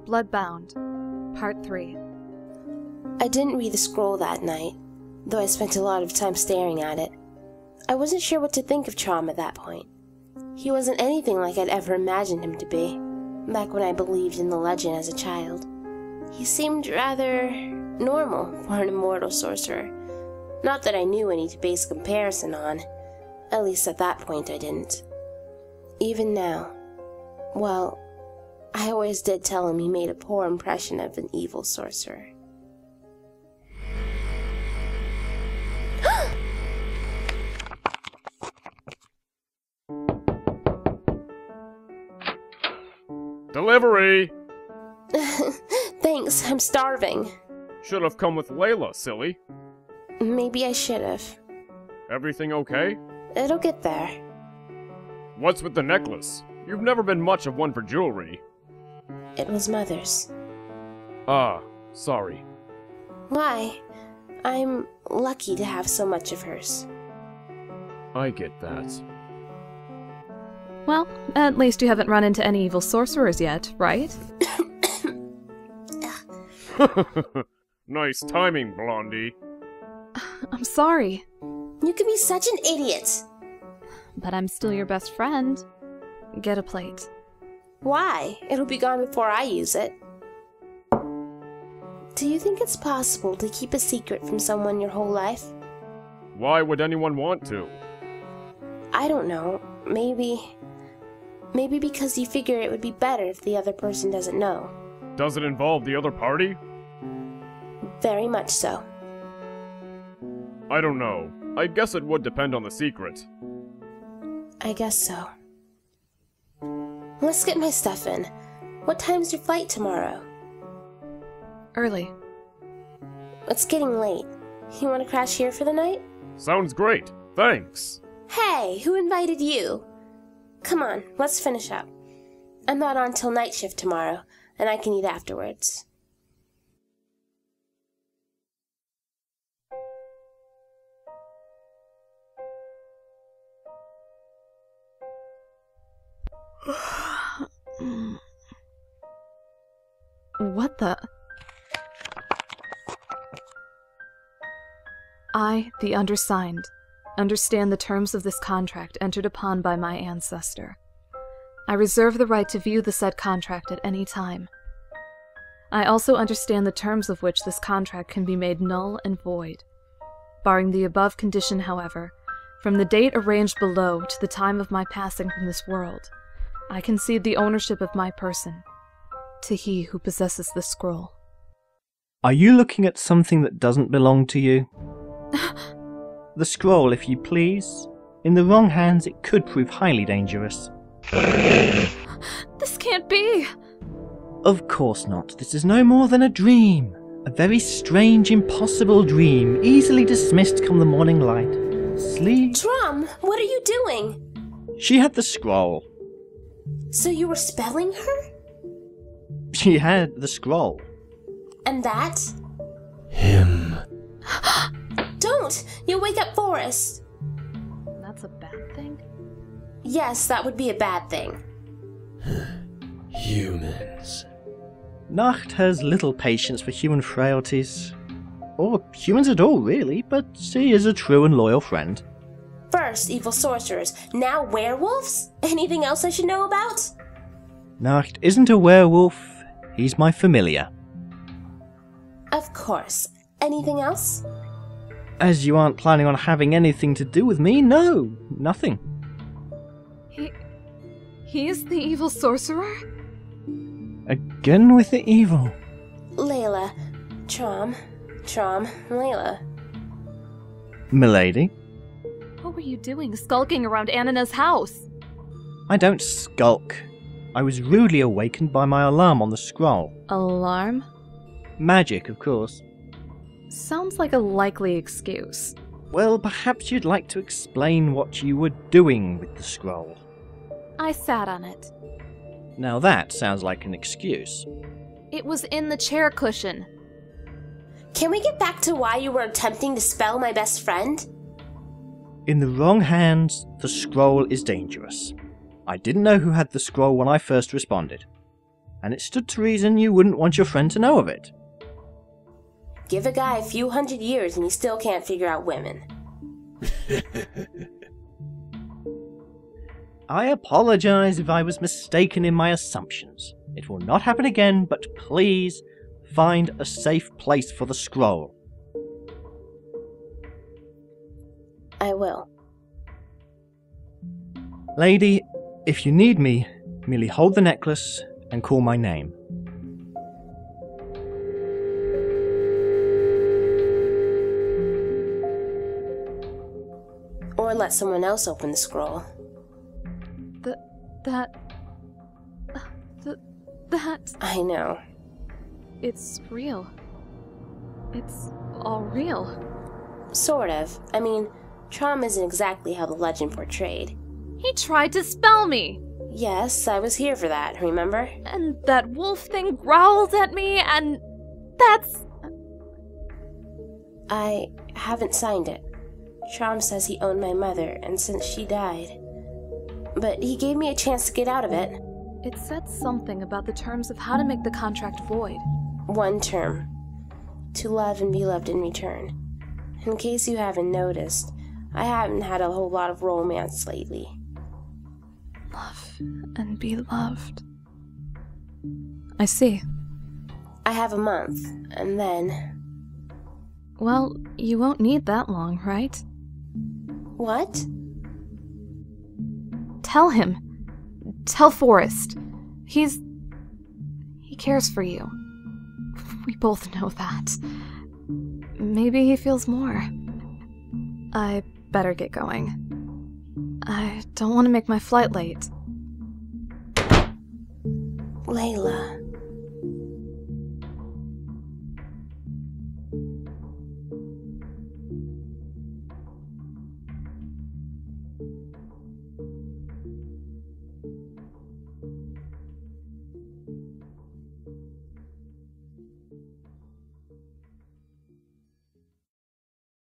Bloodbound, Part 3. I didn't read the scroll that night, though I spent a lot of time staring at it. I wasn't sure what to think of Traum at that point. He wasn't anything like I'd ever imagined him to be, back when I believed in the legend as a child. He seemed rather normal for an immortal sorcerer. Not that I knew any to base comparison on. At least at that point I didn't. Even now, well, I always did tell him he made a poor impression of an evil sorcerer. Delivery! Thanks, I'm starving. Should have come with Layla, silly. Maybe I should have. Everything okay? It'll get there. What's with the necklace? You've never been much of one for jewelry. It was Mother's. Ah, sorry. Why? I'm lucky to have so much of hers. I get that. Well, at least you haven't run into any evil sorcerers yet, right? Nice timing, Blondie. I'm sorry. You can be such an idiot! But I'm still your best friend. Get a plate. Why? It'll be gone before I use it. Do you think it's possible to keep a secret from someone your whole life? Why would anyone want to? I don't know. Maybe because you figure it would be better if the other person doesn't know. Does it involve the other party? Very much so. I don't know. I guess it would depend on the secret. I guess so. Let's get my stuff in. What time's your flight tomorrow? Early. It's getting late. You want to crash here for the night? Sounds great. Thanks. Hey, who invited you? Come on, let's finish up. I'm not on till night shift tomorrow, and I can eat afterwards. What the? I, the undersigned, understand the terms of this contract entered upon by my ancestor. I reserve the right to view the said contract at any time. I also understand the terms of which this contract can be made null and void. Barring the above condition, however, from the date arranged below to the time of my passing from this world, I concede the ownership of my person to he who possesses the scroll. Are you looking at something that doesn't belong to you? The scroll, if you please. In the wrong hands, it could prove highly dangerous. This can't be! Of course not. This is no more than a dream. A very strange, impossible dream, easily dismissed come the morning light. Sleep. Traum, what are you doing? She had the scroll. So you were spelling her? She had the scroll. And that? Him. Don't! You'll wake up Forrest! That's a bad thing? Yes, that would be a bad thing. Humans. Nacht has little patience for human frailties. Or humans at all, really, but she is a true and loyal friend. First, evil sorcerers, now werewolves? Anything else I should know about? Nacht isn't a werewolf, he's my familiar. Of course. Anything else? As you aren't planning on having anything to do with me, no, nothing. He is the evil sorcerer? Again with the evil. Layla. Traum, Layla. Milady? What were you doing skulking around Anana's house? I don't skulk. I was rudely awakened by my alarm on the scroll. Alarm? Magic, of course. Sounds like a likely excuse. Well, perhaps you'd like to explain what you were doing with the scroll. I sat on it. Now that sounds like an excuse. It was in the chair cushion. Can we get back to why you were attempting to spell my best friend? In the wrong hands, the scroll is dangerous. I didn't know who had the scroll when I first responded. and it stood to reason you wouldn't want your friend to know of it. Give a guy a few 100 years and he still can't figure out women. I apologize if I was mistaken in my assumptions. It will not happen again, but please find a safe place for the scroll. I will. Lady, if you need me, merely hold the necklace and call my name. Or let someone else open the scroll. That... I know. It's real. It's all real. Sort of. I mean, Traum isn't exactly how the legend portrayed. He tried to spell me! Yes, I was here for that, remember? And that wolf thing growled at me, and that's... I haven't signed it. Traum says he owned my mother, and since she died. But he gave me a chance to get out of it. It said something about the terms of how to make the contract void. One term. To love and be loved in return. In case you haven't noticed, I haven't had a whole lot of romance lately. Love and be loved. I see. I have a month, and then... Well, you won't need that long, right? What? Tell him. Tell Forrest. He cares for you. We both know that. Maybe he feels more. I better get going. I don't want to make my flight late. Layla.